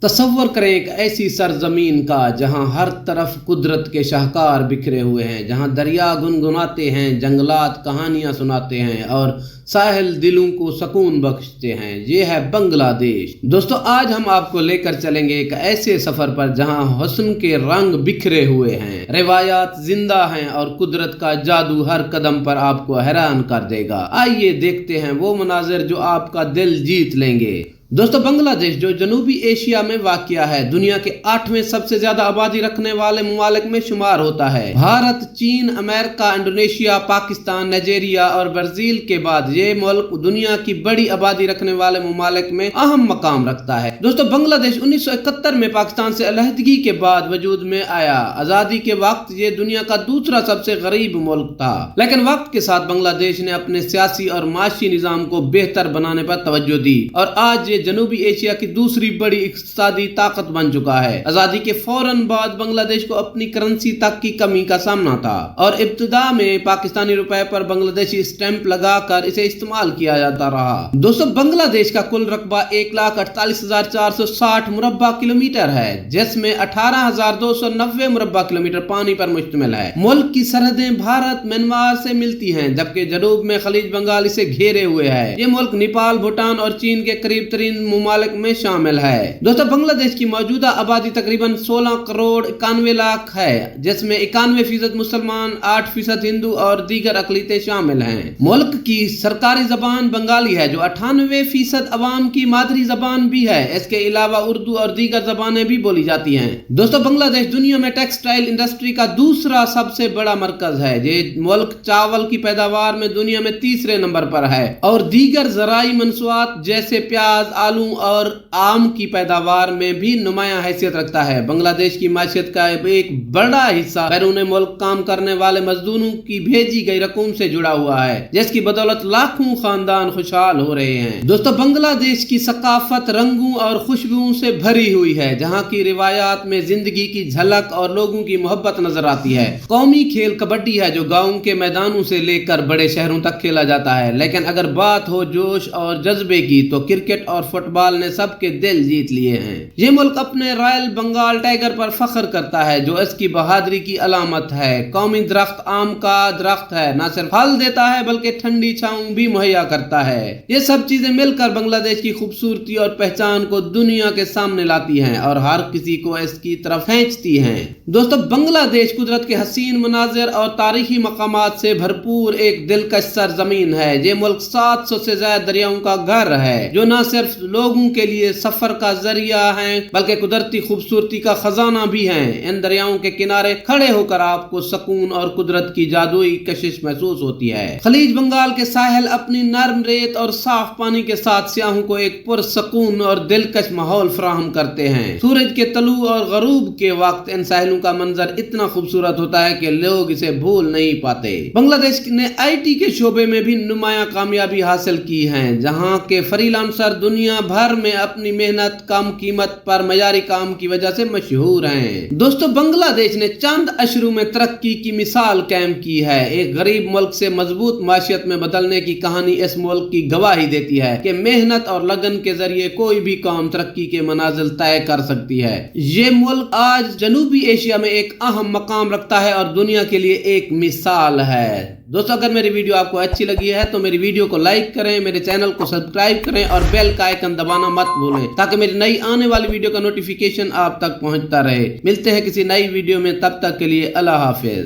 तसव्वुर करें एक ऐसी सरजमीन का जहां हर तरफ कुदरत के शाहकार बिखरे हुए हैं, जहां दरिया गुनगुनाते हैं, जंगलात कहानियां सुनाते हैं और साहिल दिलों को सुकून बख्शते हैं। ये है बांग्लादेश। दोस्तों, आज हम आपको लेकर चलेंगे एक ऐसे सफर पर जहां हुस्न के रंग बिखरे हुए हैं, रिवायात जिंदा हैं और कुदरत का जादू हर कदम पर आपको हैरान कर देगा। आइए देखते हैं वो मनाजिर जो आपका दिल जीत लेंगे। दोस्तों, बांग्लादेश जो जनूबी एशिया में वाक़िया है, दुनिया के 8वें सबसे ज्यादा आबादी रखने वाले मुमालिक में शुमार होता है। भारत, चीन, अमेरिका, इंडोनेशिया, पाकिस्तान, नाइजीरिया और ब्राजील के बाद ये मुल्क दुनिया की बड़ी आबादी रखने वाले मुमालिक में अहम मकाम रखता है। दोस्तों, बांग्लादेश 1971 में पाकिस्तान से अलहदगी के बाद वजूद में आया। आजादी के वक्त ये दुनिया का दूसरा सबसे गरीब मुल्क था, लेकिन वक्त के साथ बांग्लादेश ने अपने सियासी और माशी निजाम को बेहतर बनाने पर तवज्जो दी और आज ये जनूबी एशिया की दूसरी बड़ी इक्तिसादी ताकत बन चुका है। आजादी के फौरन बाद बांग्लादेश को अपनी करेंसी तक की कमी का सामना था और इब्तिदा में पाकिस्तानी रुपए पर बांग्लादेशी स्टैंप लगाकर इसे इस्तेमाल किया जाता रहा। दोस्तों, बांग्लादेश का कुल रकबा 1,48,460 मुरब्बा किलोमीटर है, जिसमें 18,290 मुरब्बा किलोमीटर पानी पर मुश्तमिल है। मुल्क की सरहदें भारत, म्यांमार से मिलती हैं, जबकि जनूब में खलीज बंगाल इसे घेरे हुए है। ये मुल्क नेपाल, भूटान और चीन के करीब तरीन मुमालिक में शामिल है। दोस्तों, बांग्लादेश की मौजूदा आबादी तकरीबन 16 करोड़ 91 लाख है, जिसमें 91% मुसलमान, 8% हिंदू और दीगर अकलीतें शामिल हैं। मुल्क की सरकारी जबान बंगाली है, जो 98% अवाम की मादरी जबान भी है। इसके अलावा उर्दू और दीगर जबानें भी बोली जाती हैं। दोस्तों, बांग्लादेश दुनिया में टेक्सटाइल इंडस्ट्री का दूसरा सबसे बड़ा मरकज है। ये मुल्क चावल की पैदावार में दुनिया में तीसरे नंबर पर है और दीगर ज़राई मंसूआत जैसे प्याज, आलू और आम की पैदावार में भी नुमाया हैसियत रखता है। बांग्लादेश की माशियत का एक बड़ा हिस्सा बैरून मुल्क काम करने वाले मजदूरों की भेजी गई रकम से जुड़ा हुआ है, जिसकी बदौलत लाखों खानदान खुशहाल हो रहे हैं। दोस्तों, बांग्लादेश की सकाफत रंगों और खुशबुओं से भरी हुई है, जहाँ की रिवायात में जिंदगी की झलक और लोगों की मोहब्बत नजर आती है। कौमी खेल कबड्डी है, जो गाँव के मैदानों से लेकर बड़े शहरों तक खेला जाता है। लेकिन अगर बात हो जोश और जज्बे की, तो क्रिकेट और फुटबॉल ने सबके दिल जीत लिए हैं। ये मुल्क अपने रॉयल बंगाल टाइगर पर फख्र करता है, जो इसकी बहादुरी की अलामत है। कौमी दरख्त आम का दरख्त है, न सिर्फ फल देता है बल्कि ठंडी छांव भी मुहैया करता है। ये सब चीजें मिलकर बांग्लादेश की खूबसूरती और पहचान को दुनिया के सामने लाती हैं और हर किसी को इसकी तरफ खींचती हैं। दोस्तों, बांग्लादेश कुदरत के हसीन मनाजिर और तारीखी मकामात से भरपूर एक दिलकश सरजमीन है। ये मुल्क 700 से ज्यादा दरियाओं का घर है, जो न सिर्फ लोगों के लिए सफर का जरिया है बल्कि कुदरती खूबसूरती का खजाना भी है। इन दरियाओं के किनारे खड़े होकर आपको सुकून और कुदरत की जादुई कशिश महसूस होती है। खलीज बंगाल के साहिल अपनी नर्म रेत और साफ पानी के साथ सियाहों को एक पुरसकून और दिलकश माहौल फराहम करते हैं। सूरज के तलू और गरूब के वक्त इन साहिलों का मंजर इतना खूबसूरत होता है कि लोग इसे भूल नहीं पाते। बांग्लादेश ने IT के शोबे में भी नुमाया कामयाबी हासिल की है, जहाँ के फ्रीलांसर दुनिया भर में अपनी मेहनत, कम कीमत पर मयारी काम की वजह से मशहूर हैं। दोस्तों, बांग्लादेश ने चंद अशरों में तरक्की की मिसाल कायम की है। एक गरीब मुल्क से मजबूत माशियत में बदलने की कहानी इस मुल्क की गवाही देती है कि मेहनत और लगन के जरिए कोई भी कौम तरक्की के मनाजिल तय कर सकती है। ये मुल्क आज जनूबी एशिया में एक अहम मकाम रखता है और दुनिया के लिए एक मिसाल है। दोस्तों, अगर मेरी वीडियो आपको अच्छी लगी है तो मेरी वीडियो को लाइक करें, मेरे चैनल को सब्सक्राइब करें और बेल का आइकन दबाना मत भूलें, ताकि मेरी नई आने वाली वीडियो का नोटिफिकेशन आप तक पहुंचता रहे। मिलते हैं किसी नई वीडियो में, तब तक के लिए अल्लाह हाफिज।